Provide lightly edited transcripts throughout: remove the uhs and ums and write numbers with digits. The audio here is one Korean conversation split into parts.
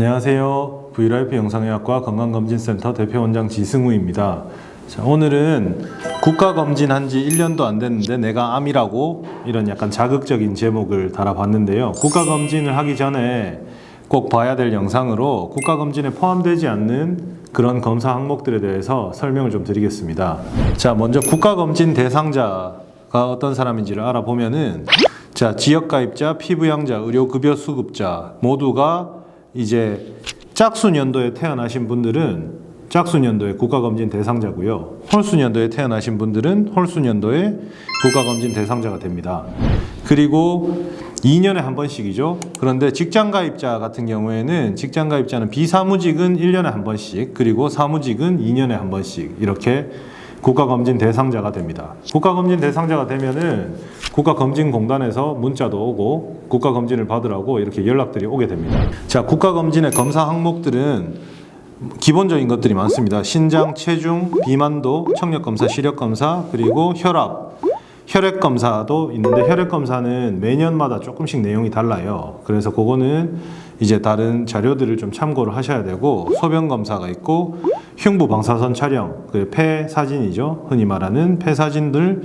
안녕하세요. V라이프 영상의학과 건강검진센터 대표원장 지승우입니다. 자, 오늘은 국가검진 한 지 1년도 안 됐는데 내가 암이라고 이런 약간 자극적인 제목을 달아봤는데요. 국가검진을 하기 전에 꼭 봐야 될 영상으로 국가검진에 포함되지 않는 그런 검사 항목들에 대해서 설명을 좀 드리겠습니다. 자, 먼저 국가검진 대상자가 어떤 사람인지를 알아보면은 자, 지역가입자, 피부양자, 의료급여 수급자 모두가 이제 짝수년도에 태어나신 분들은 짝수년도의 국가검진 대상자고요. 홀수년도에 태어나신 분들은 홀수년도의 국가검진 대상자가 됩니다. 그리고 2년에 한 번씩이죠. 그런데 직장가입자 같은 경우에는 직장가입자는 비사무직은 1년에 한 번씩, 그리고 사무직은 2년에 한 번씩 이렇게 국가검진 대상자가 됩니다. 국가검진 대상자가 되면은 국가검진공단에서 문자도 오고 국가검진을 받으라고 이렇게 연락들이 오게 됩니다. 자, 국가검진의 검사 항목들은 기본적인 것들이 많습니다. 신장, 체중, 비만도, 청력검사, 시력검사, 그리고 혈압, 혈액검사도 있는데 혈액검사는 매년마다 조금씩 내용이 달라요. 그래서 그거는 이제 다른 자료들을 좀 참고를 하셔야 되고, 소변검사가 있고, 흉부 방사선 촬영, 그 폐 사진이죠. 흔히 말하는 폐 사진들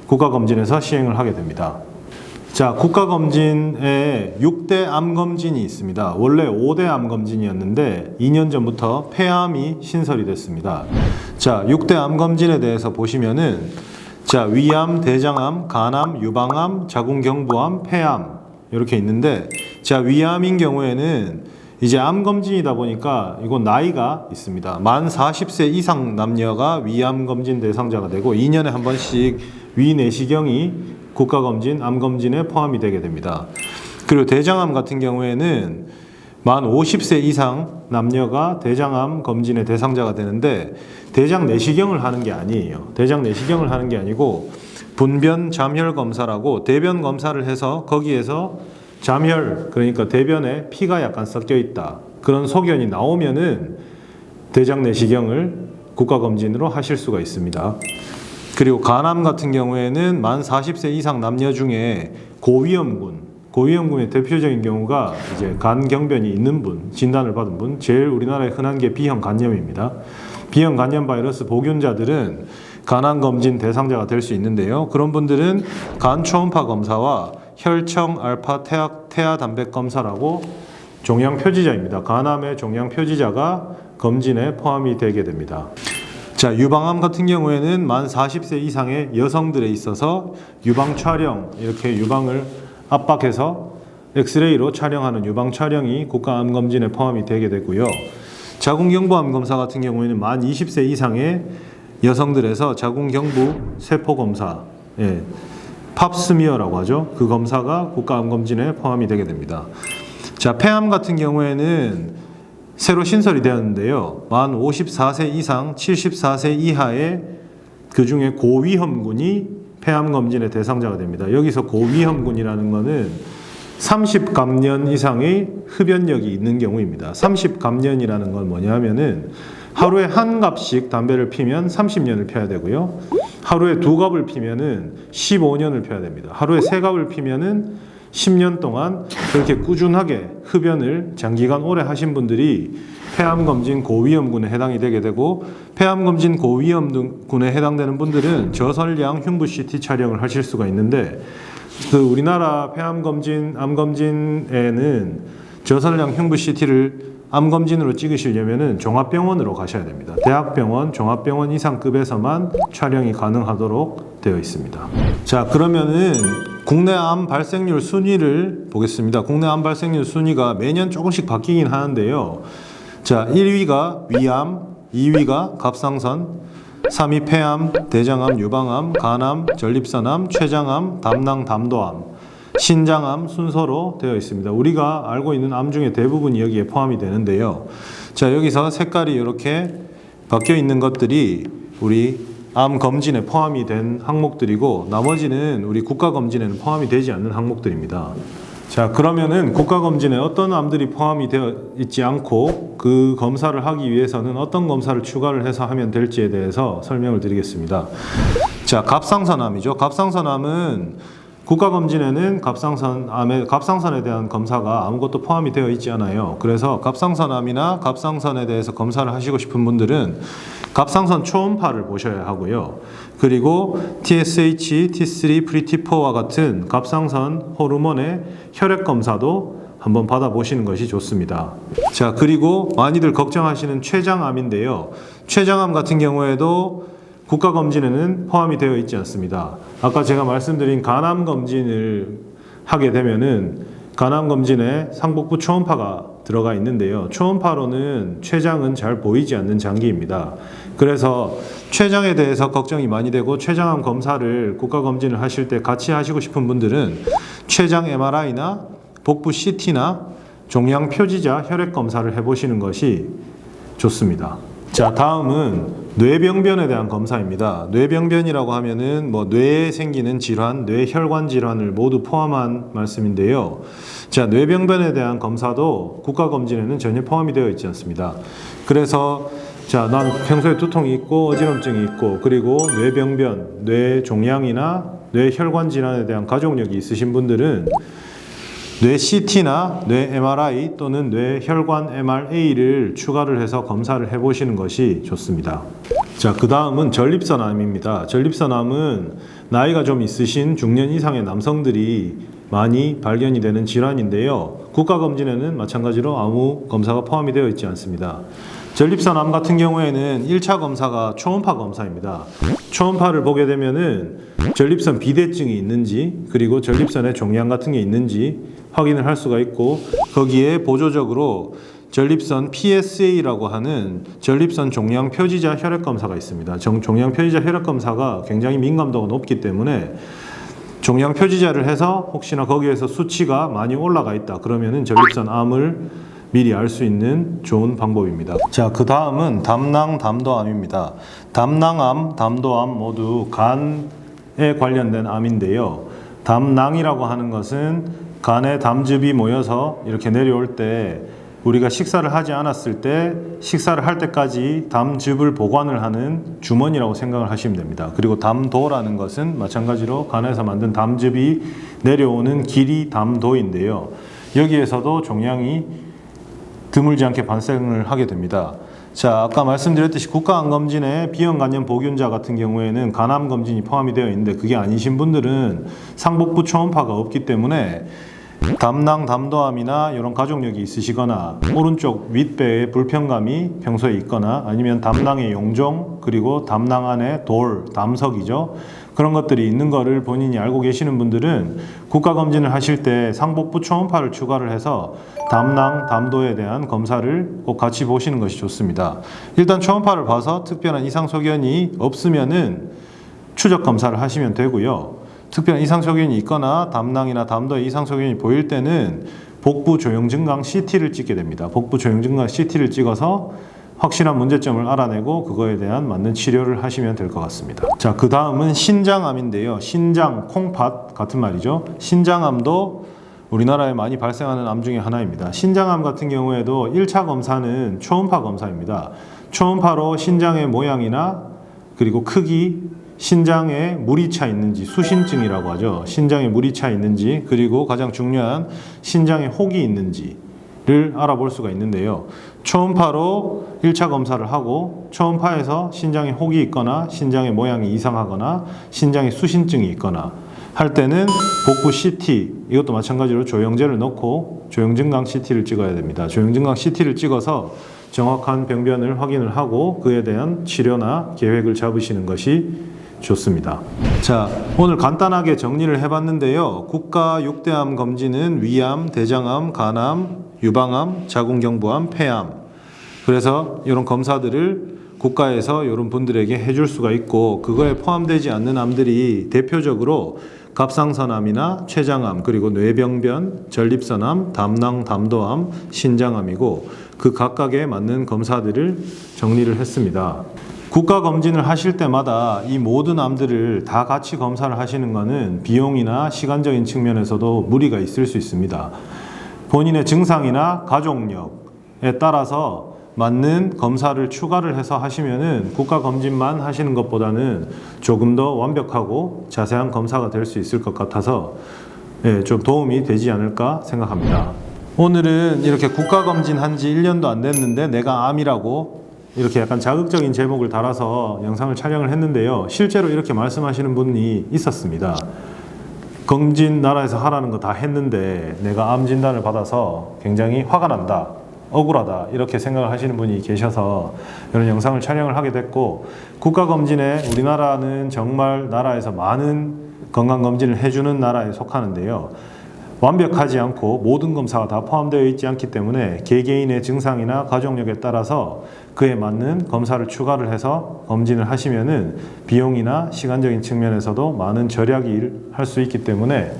국가검진에서 시행을 하게 됩니다. 자, 국가검진에 6대 암검진이 있습니다. 원래 5대 암검진이었는데 2년 전부터 폐암이 신설이 됐습니다. 자, 6대 암검진에 대해서 보시면은 자, 위암, 대장암, 간암, 유방암, 자궁경부암, 폐암 이렇게 있는데, 자, 위암인 경우에는 이제 암검진이다 보니까 이건 나이가 있습니다. 만 40세 이상 남녀가 위암검진 대상자가 되고 2년에 한 번씩 위내시경이 국가검진, 암검진에 포함이 되게 됩니다. 그리고 대장암 같은 경우에는 만 50세 이상 남녀가 대장암 검진의 대상자가 되는데, 대장 내시경을 하는 게 아니에요. 대장 내시경을 하는 게 아니고 분변 잠혈 검사라고 대변 검사를 해서 거기에서 잠혈, 그러니까 대변에 피가 약간 섞여 있다, 그런 소견이 나오면은 대장 내시경을 국가검진으로 하실 수가 있습니다. 그리고 간암 같은 경우에는 만 40세 이상 남녀 중에 고위험군의 대표적인 경우가 이제 간경변이 있는 분, 진단을 받은 분, 제일 우리나라에 흔한 게 B형 간염입니다. B형 간염 바이러스 보균자들은 간암 검진 대상자가 될 수 있는데요. 그런 분들은 간 초음파 검사와 혈청 알파 태아 단백 검사라고 종양 표지자입니다. 간암의 종양 표지자가 검진에 포함이 되게 됩니다. 자, 유방암 같은 경우에는 만 40세 이상의 여성들에 있어서 유방 촬영, 이렇게 유방을 압박해서 엑스레이로 촬영하는 유방 촬영이 국가암 검진에 포함이 되게 되고요. 자궁경부암 검사 같은 경우에는 만 20세 이상의 여성들에서 자궁경부 세포 검사, 팝스미어라고 하죠. 그 검사가 국가암 검진에 포함이 되게 됩니다. 자, 폐암 같은 경우에는 새로 신설이 되었는데요. 만 54세 이상 74세 이하의 그중에 고위험군이 폐암 검진의 대상자가 됩니다. 여기서 고위험군이라는 것은 30감년 이상의 흡연력이 있는 경우입니다. 30감년이라는 건 뭐냐면은 하루에 한 갑씩 담배를 피면 30년을 펴야 되고요. 하루에 2갑을 피면은 15년을 펴야 됩니다. 하루에 3갑을 피면은 10년 동안 그렇게 꾸준하게 흡연을 장기간 오래 하신 분들이 폐암검진 고위험군에 해당이 되게 되고, 폐암검진 고위험군에 해당되는 분들은 저설량 흉부 CT 촬영을 하실 수가 있는데, 그 우리나라 폐암검진, 암검진에는 저설량 흉부 CT를 암검진으로 찍으시려면은 종합병원으로 가셔야 됩니다. 대학병원, 종합병원 이상급에서만 촬영이 가능하도록 되어 있습니다. 자, 그러면은 국내 암 발생률 순위를 보겠습니다. 국내 암 발생률 순위가 매년 조금씩 바뀌긴 하는데요. 자, 1위가 위암, 2위가 갑상선, 3위 폐암, 대장암, 유방암, 간암, 전립선암, 췌장암, 담낭, 담도암, 신장암 순서로 되어 있습니다. 우리가 알고 있는 암 중에 대부분이 여기에 포함이 되는데요. 자, 여기서 색깔이 이렇게 바뀌어 있는 것들이 우리 암 검진에 포함이 된 항목들이고, 나머지는 우리 국가검진에는 포함이 되지 않는 항목들입니다. 자, 그러면은 국가검진에 어떤 암들이 포함이 되어 있지 않고 그 검사를 하기 위해서는 어떤 검사를 추가를 해서 하면 될지에 대해서 설명을 드리겠습니다. 자, 갑상선암이죠. 갑상선암은 국가검진에는 갑상선에 대한 검사가 아무것도 포함이 되어 있지 않아요. 그래서 갑상선암이나 갑상선에 대해서 검사를 하시고 싶은 분들은 갑상선 초음파를 보셔야 하고요. 그리고 TSH, T3, 프리T4와 같은 갑상선 호르몬의 혈액 검사도 한번 받아보시는 것이 좋습니다. 자, 그리고 많이들 걱정하시는 췌장암인데요. 췌장암 같은 경우에도 국가검진에는 포함이 되어 있지 않습니다. 아까 제가 말씀드린 간암검진을 하게 되면은 간암검진에 상복부 초음파가 들어가 있는데요. 초음파로는 췌장은 잘 보이지 않는 장기입니다. 그래서 췌장에 대해서 걱정이 많이 되고 췌장암 검사를 국가검진을 하실 때 같이 하시고 싶은 분들은 췌장 MRI나 복부 CT나 종양 표지자 혈액 검사를 해보시는 것이 좋습니다. 자, 다음은 뇌병변에 대한 검사입니다. 뇌병변이라고 하면은 뇌에 생기는 질환, 뇌혈관 질환을 모두 포함한 말씀인데요. 자, 뇌병변에 대한 검사도 국가검진에는 전혀 포함이 되어 있지 않습니다. 그래서 자, 난 평소에 두통이 있고 어지럼증이 있고 그리고 뇌병변, 뇌종양이나 뇌혈관 질환에 대한 가족력이 있으신 분들은 뇌 CT나 뇌 MRI 또는 뇌혈관 MRA를 추가를 해서 검사를 해보시는 것이 좋습니다. 자, 그 다음은 전립선암입니다. 전립선암은 나이가 좀 있으신 중년 이상의 남성들이 많이 발견이 되는 질환인데요. 국가검진에는 마찬가지로 아무 검사가 포함이 되어 있지 않습니다. 전립선암 같은 경우에는 1차 검사가 초음파 검사입니다. 초음파를 보게 되면은 전립선 비대증이 있는지 그리고 전립선에 종양 같은 게 있는지 확인을 할 수가 있고 거기에 보조적으로 전립선 PSA라고 하는 전립선 종양 표지자 혈액 검사가 있습니다. 종양 표지자 혈액 검사가 굉장히 민감도가 높기 때문에 종양 표지자를 해서 혹시나 거기에서 수치가 많이 올라가 있다 그러면은 전립선 암을 미리 알 수 있는 좋은 방법입니다. 자, 그 다음은 담낭, 담도암입니다. 담낭암, 담도암 모두 간에 관련된 암인데요. 담낭이라고 하는 것은 간에 담즙이 모여서 이렇게 내려올 때 우리가 식사를 하지 않았을 때 식사를 할 때까지 담즙을 보관을 하는 주머니라고 생각을 하시면 됩니다. 그리고 담도라는 것은 마찬가지로 간에서 만든 담즙이 내려오는 길이 담도인데요. 여기에서도 종양이 드물지 않게 발생을 하게 됩니다. 자, 아까 말씀드렸듯이 국가암검진에 비형 간염 보균자 같은 경우에는 간암 검진이 포함이 되어 있는데 그게 아니신 분들은 상복부 초음파가 없기 때문에 담낭, 담도암이나 이런 가족력이 있으시거나 오른쪽 윗배에 불편감이 평소에 있거나 아니면 담낭의 용종 그리고 담낭 안에 돌, 담석이죠. 그런 것들이 있는 거를 본인이 알고 계시는 분들은 국가검진을 하실 때 상복부 초음파를 추가를 해서 담낭, 담도에 대한 검사를 꼭 같이 보시는 것이 좋습니다. 일단 초음파를 봐서 특별한 이상소견이 없으면은 추적 검사를 하시면 되고요. 특별한 이상소견이 있거나 담낭이나 담도에 이상소견이 보일 때는 복부 조형증강 CT를 찍게 됩니다. 복부 조형증강 CT를 찍어서 확실한 문제점을 알아내고 그거에 대한 맞는 치료를 하시면 될 것 같습니다. 자, 그 다음은 신장암인데요. 신장, 콩팥 같은 말이죠. 신장암도 우리나라에 많이 발생하는 암 중에 하나입니다. 신장암 같은 경우에도 1차 검사는 초음파 검사입니다. 초음파로 신장의 모양이나 그리고 크기, 신장에 물이 차 있는지, 수신증이라고 하죠. 신장에 물이 차 있는지, 그리고 가장 중요한 신장에 혹이 있는지를 알아볼 수가 있는데요. 초음파로 1차 검사를 하고 초음파에서 신장에 혹이 있거나 신장의 모양이 이상하거나 신장에 수신증이 있거나 할 때는 복부 CT, 이것도 마찬가지로 조영제를 넣고 조영증강 CT를 찍어야 됩니다. 조영증강 CT를 찍어서 정확한 병변을 확인을 하고 그에 대한 치료나 계획을 잡으시는 것이 좋습니다. 자, 오늘 간단하게 정리를 해봤는데요. 국가 6대암 검진은 위암, 대장암, 간암, 유방암, 자궁경부암, 폐암. 그래서 이런 검사들을 국가에서 이런 분들에게 해줄 수가 있고 그거에 포함되지 않는 암들이 대표적으로 갑상선암이나 췌장암, 그리고 뇌병변, 전립선암, 담낭, 담도암, 신장암이고 그 각각에 맞는 검사들을 정리를 했습니다. 국가검진을 하실 때마다 이 모든 암들을 다 같이 검사를 하시는 것은 비용이나 시간적인 측면에서도 무리가 있을 수 있습니다. 본인의 증상이나 가족력에 따라서 맞는 검사를 추가를 해서 하시면은 국가검진만 하시는 것보다는 조금 더 완벽하고 자세한 검사가 될 수 있을 것 같아서 좀 도움이 되지 않을까 생각합니다. 오늘은 이렇게 국가검진 한 지 1년도 안 됐는데 내가 암이라고 이렇게 약간 자극적인 제목을 달아서 영상을 촬영을 했는데요. 실제로 이렇게 말씀하시는 분이 있었습니다. 검진 나라에서 하라는 거 다 했는데 내가 암 진단을 받아서 굉장히 화가 난다, 억울하다 이렇게 생각을 하시는 분이 계셔서 이런 영상을 촬영을 하게 됐고, 국가검진에 우리나라는 정말 나라에서 많은 건강검진을 해주는 나라에 속하는데요. 완벽하지 않고 모든 검사가 다 포함되어 있지 않기 때문에 개개인의 증상이나 가족력에 따라서 그에 맞는 검사를 추가를 해서 검진을 하시면은 비용이나 시간적인 측면에서도 많은 절약이 할 수 있기 때문에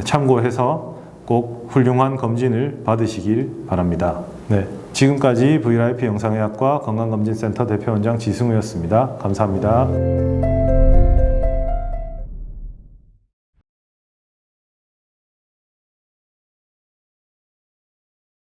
참고해서 꼭 훌륭한 검진을 받으시길 바랍니다. 네, 지금까지 V라이프 영상의학과 건강검진센터 대표원장 지승우였습니다. 감사합니다.